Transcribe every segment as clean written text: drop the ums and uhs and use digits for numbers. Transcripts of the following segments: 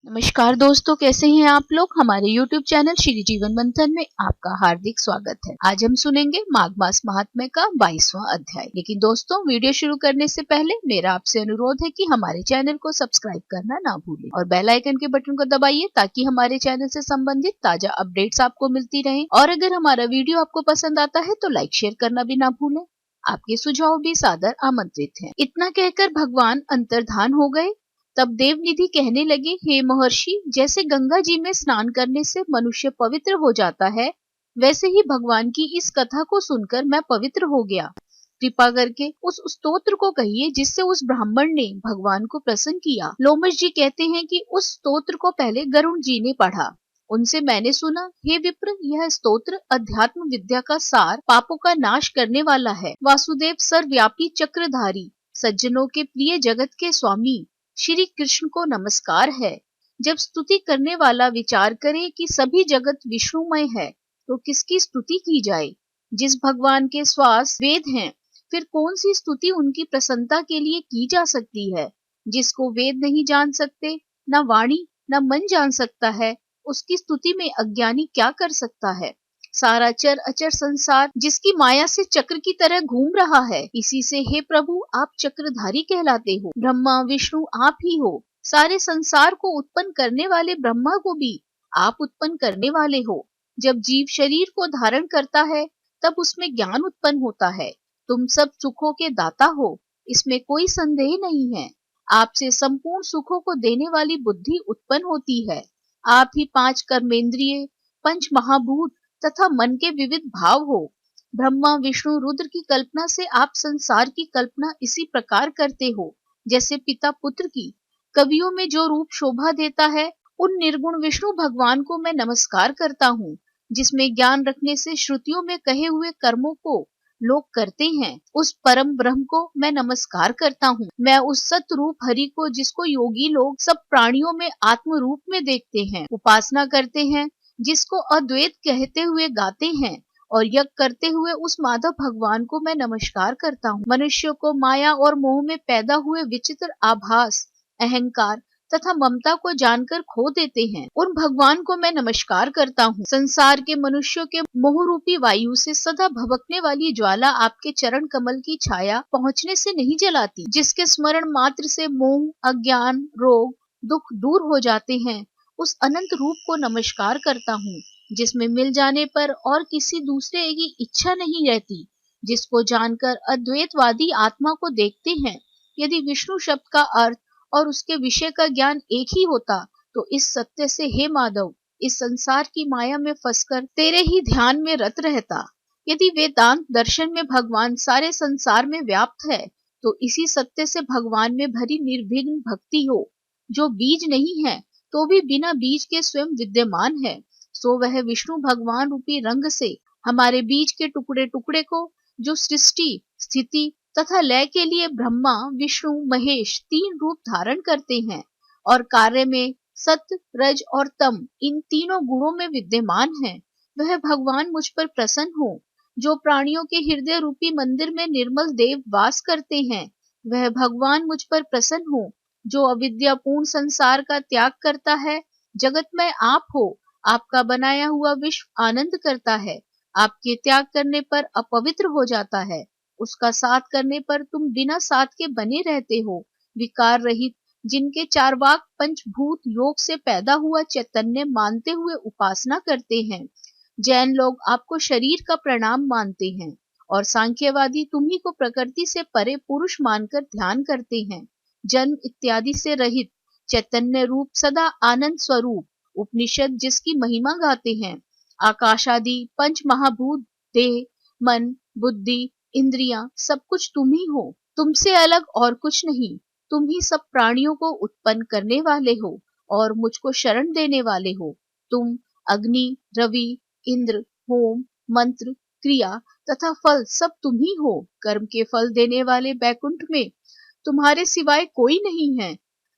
नमस्कार दोस्तों, कैसे हैं आप लोग। हमारे YouTube चैनल श्री जीवन मंथन में आपका हार्दिक स्वागत है। आज हम सुनेंगे माघ मास महात्म्य का 22वां अध्याय। लेकिन दोस्तों, वीडियो शुरू करने से पहले मेरा आपसे अनुरोध है कि हमारे चैनल को सब्सक्राइब करना ना भूलें और बेल आइकन के बटन को दबाइए ताकि हमारे चैनल से संबंधित ताजा अपडेट्स आपको मिलती रहे। और अगर हमारा वीडियो आपको पसंद आता है तो लाइक शेयर करना भी ना भूलें। आपके सुझाव भी सादर आमंत्रित हैं। इतना कहकर भगवान अंतर्धान हो गए। तब देवनिधि कहने लगे, हे महर्षि, जैसे गंगा जी में स्नान करने से मनुष्य पवित्र हो जाता है, वैसे ही भगवान की इस कथा को सुनकर मैं पवित्र हो गया। कृपा करके उस स्तोत्र को कहिए जिससे उस ब्राह्मण ने भगवान को प्रसन्न किया। लोमश जी कहते हैं कि उस स्तोत्र को पहले गरुण जी ने पढ़ा। उनसे मैंने सुना, हे विप्र, यह स्तोत्र अध्यात्म विद्या का सार, पापों का नाश करने वाला है। वासुदेव सर्वव्यापी चक्रधारी, सज्जनों के प्रिय, जगत के स्वामी श्री कृष्ण को नमस्कार है। जब स्तुति करने वाला विचार करे कि सभी जगत विष्णुमय है, तो किसकी स्तुति की जाए। जिस भगवान के श्वास वेद हैं, फिर कौन सी स्तुति उनकी प्रसन्नता के लिए की जा सकती है। जिसको वेद नहीं जान सकते, न वाणी न मन जान सकता है, उसकी स्तुति में अज्ञानी क्या कर सकता है। सारा चर अचर संसार जिसकी माया से चक्र की तरह घूम रहा है, इसी से हे प्रभु आप चक्रधारी कहलाते हो। ब्रह्मा विष्णु आप ही हो। सारे संसार को उत्पन्न करने वाले ब्रह्मा को भी आप उत्पन्न करने वाले हो। जब जीव शरीर को धारण करता है, तब उसमें ज्ञान उत्पन्न होता है। तुम सब सुखों के दाता हो, इसमें कोई संदेह नहीं है। आपसे संपूर्ण सुखों को देने वाली बुद्धि उत्पन्न होती है। आप ही 5 कर्मेंद्रिय, पंच महाभूत तथा मन के विविध भाव हो। ब्रह्मा विष्णु रुद्र की कल्पना से आप संसार की कल्पना इसी प्रकार करते हो, जैसे पिता पुत्र की। कवियों में जो रूप शोभा देता है, उन निर्गुण विष्णु भगवान को मैं नमस्कार करता हूँ, जिसमें ज्ञान रखने से श्रुतियों में कहे हुए कर्मों को लोग करते हैं। उस परम ब्रह्म को मैं नमस्कार करता हूँ। मैं उस सत रूप हरि को, जिसको योगी लोग सब प्राणियों में आत्म रूप में देखते हैं, उपासना करते हैं, जिसको अद्वैत कहते हुए गाते हैं और यज्ञ करते हुए उस माधव भगवान को मैं नमस्कार करता हूँ। मनुष्यों को माया और मोह में पैदा हुए विचित्र आभास, अहंकार तथा ममता को जानकर खो देते हैं, उन भगवान को मैं नमस्कार करता हूँ। संसार के मनुष्यों के मोह रूपी वायु से सदा भभकने वाली ज्वाला आपके चरण कमल की छाया पहुँचने से नहीं जलाती। जिसके स्मरण मात्र से मोह, अज्ञान, रोग, दुख दूर हो जाते हैं, उस अनंत रूप को नमस्कार करता हूँ, जिसमें मिल जाने पर और किसी दूसरे की इच्छा नहीं रहती, जिसको जानकर अद्वैतवादी आत्मा को देखते हैं। यदि विष्णु शब्द का अर्थ और उसके विषय का ज्ञान एक ही होता, तो इस सत्य से हे माधव, इस संसार की माया में फंसकर तेरे ही ध्यान में रत रहता। यदि वेदांत दर्शन में भगवान सारे संसार में व्याप्त है, तो इसी सत्य से भगवान में भरी निर्विघ्न भक्ति हो, जो बीज नहीं है तो भी बिना बीज के स्वयं विद्यमान है। सो वह विष्णु भगवान रूपी रंग से हमारे बीज के टुकड़े टुकड़े को, जो सृष्टि स्थिति तथा लय के लिए ब्रह्मा विष्णु महेश 3 रूप धारण करते हैं और कार्य में सत्य रज और तम इन तीनों गुणों में विद्यमान है, वह भगवान मुझ पर प्रसन्न हो। जो प्राणियों के हृदय रूपी मंदिर में निर्मल देव वास करते हैं, वह भगवान मुझ पर प्रसन्न हो। जो अविद्यापूर्ण संसार का त्याग करता है, जगत में आप हो, आपका बनाया हुआ विश्व आनंद करता है। आपके त्याग करने पर अपवित्र हो जाता है, उसका साथ करने पर तुम बिना साथ के बने रहते हो। विकार रहित, जिनके चारवाक पंचभूत योग से पैदा हुआ चैतन्य मानते हुए उपासना करते हैं। जैन लोग आपको शरीर का प्रणाम मानते हैं और सांख्यवादी तुम्ही को प्रकृति से परे पुरुष मानकर ध्यान करते हैं। जन्म इत्यादि से रहित चैतन्य रूप सदा आनंद स्वरूप उपनिषद जिसकी महिमा गाते हैं। आकाशादि पंच महाभूत, देह, मन, बुद्धि, इंद्रियां सब कुछ तुम ही हो। तुमसे अलग और कुछ नहीं। तुम ही सब प्राणियों को उत्पन्न करने वाले हो और मुझको शरण देने वाले हो। तुम अग्नि, रवि, इंद्र, होम, मंत्र, क्रिया तथा फल सब तुम ही हो। कर्म के फल देने वाले बैकुंठ में तुम्हारे सिवाय कोई नहीं है।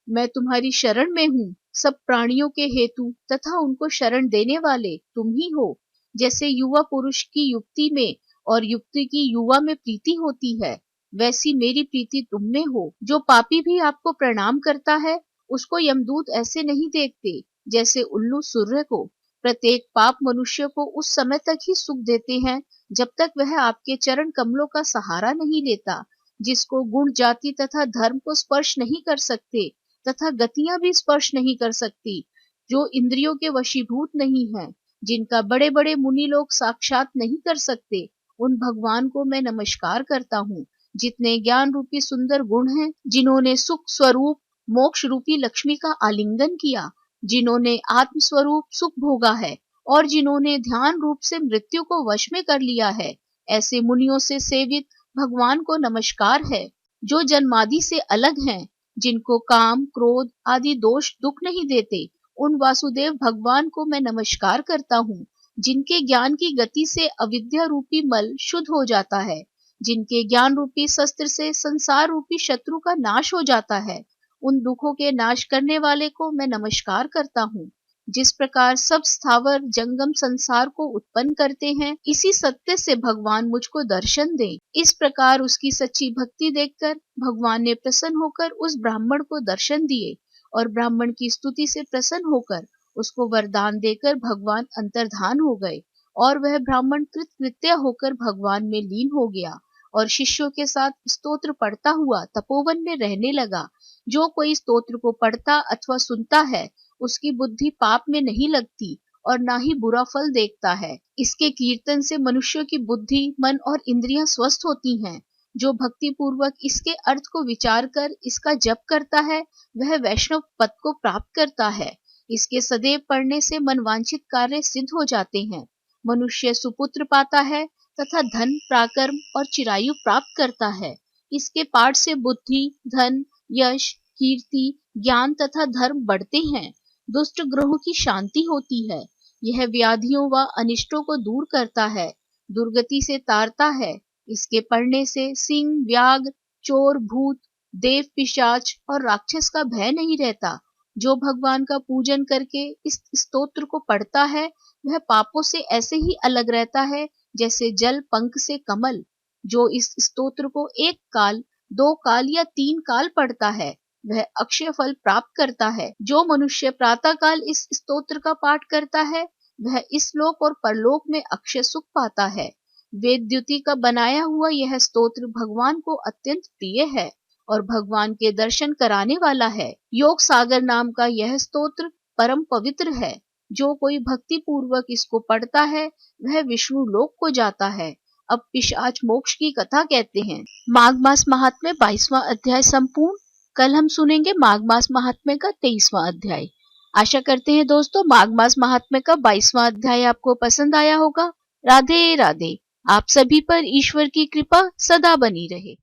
मैं तुम्हारी शरण में हूँ। सब प्राणियों के हेतु तथा उनको शरण देने वाले तुम ही हो। जैसे युवा पुरुष की युक्ति में और युक्ति की युवा में प्रीति होती है, वैसी मेरी प्रीति तुम में हो। जो पापी भी आपको प्रणाम करता है, उसको यमदूत ऐसे नहीं देखते जैसे उल्लू सूर्य को। प्रत्येक पाप मनुष्य को उस समय तक ही सुख देते हैं जब तक वह आपके चरण कमलों का सहारा नहीं लेता। जिसको गुण जाति तथा धर्म को स्पर्श नहीं कर सकते तथा गतियां भी स्पर्श नहीं कर सकती, जो इंद्रियों के वशीभूत नहीं है, जिनका बड़े बड़े मुनि लोग साक्षात नहीं कर सकते, उन भगवान को मैं नमस्कार करता हूँ। जितने ज्ञान रूपी सुंदर गुण हैं, जिन्होंने सुख स्वरूप मोक्ष रूपी लक्ष्मी का आलिंगन किया, जिन्होंने आत्म स्वरूप सुख भोगा है और जिन्होंने ध्यान रूप से मृत्यु को वश में कर लिया है, ऐसे मुनियों से सेवित भगवान को नमस्कार है। जो जन्मादि से अलग हैं, जिनको काम क्रोध आदि दोष दुख नहीं देते, उन वासुदेव भगवान को मैं नमस्कार करता हूँ। जिनके ज्ञान की गति से अविद्या रूपी मल शुद्ध हो जाता है, जिनके ज्ञान रूपी शस्त्र से संसार रूपी शत्रु का नाश हो जाता है, उन दुखों के नाश करने वाले को मैं नमस्कार करता हूँ। जिस प्रकार सब स्थावर जंगम संसार को उत्पन्न करते हैं, इसी सत्य से भगवान मुझको दर्शन दे। इस प्रकार उसकी सच्ची भक्ति देखकर भगवान ने प्रसन्न होकर उस ब्राह्मण को दर्शन दिए और ब्राह्मण की स्तुति से प्रसन्न होकर उसको वरदान देकर भगवान अंतर्धान हो गए और वह ब्राह्मण कृतकृत्य होकर भगवान में लीन हो गया और शिष्यों के साथ स्तोत्र पढ़ता हुआ तपोवन में रहने लगा। जो कोई स्तोत्र को पढ़ता अथवा सुनता है, उसकी बुद्धि पाप में नहीं लगती और ना ही बुरा फल देखता है। इसके कीर्तन से मनुष्यों की बुद्धि मन और इंद्रियां स्वस्थ होती हैं। जो भक्ति पूर्वक इसके अर्थ को विचार कर इसका जप करता है, वह वैष्णव पद को प्राप्त करता है। इसके सदैव पढ़ने से मनवांछित कार्य सिद्ध हो जाते हैं। मनुष्य सुपुत्र पाता है तथा धन प्राकर्म और चिरायु प्राप्त करता है। इसके पाठ से बुद्धि धन यश कीर्ति ज्ञान तथा धर्म बढ़ते हैं। दुष्ट ग्रहों की शांति होती है। यह व्याधियों व अनिष्टों को दूर करता है, दुर्गति से तारता है। इसके पढ़ने से सिंह व्याघ्र चोर भूत देव पिशाच और राक्षस का भय नहीं रहता। जो भगवान का पूजन करके इस स्तोत्र को पढ़ता है, वह पापों से ऐसे ही अलग रहता है जैसे जल पंख से कमल। जो इस स्तोत्र को एक काल दो काल या तीन काल पढ़ता है, वह अक्षय फल प्राप्त करता है। जो मनुष्य प्रातः काल इस स्तोत्र का पाठ करता है, वह इस लोक और परलोक में अक्षय सुख पाता है। वेदद्युति का बनाया हुआ यह स्तोत्र भगवान को अत्यंत प्रिय है और भगवान के दर्शन कराने वाला है। योग सागर नाम का यह स्तोत्र परम पवित्र है। जो कोई भक्ति पूर्वक इसको पढ़ता है, वह विष्णु लोक को जाता है। अब पिशाच मोक्ष की कथा कहते हैं। माघ मास महात्म्य 22वां अध्याय संपूर्ण। कल हम सुनेंगे माघ मास महात्म्य का 23वां अध्याय। आशा करते हैं दोस्तों माघ मास महात्म्य का 22वां अध्याय आपको पसंद आया होगा। राधे राधे। आप सभी पर ईश्वर की कृपा सदा बनी रहे।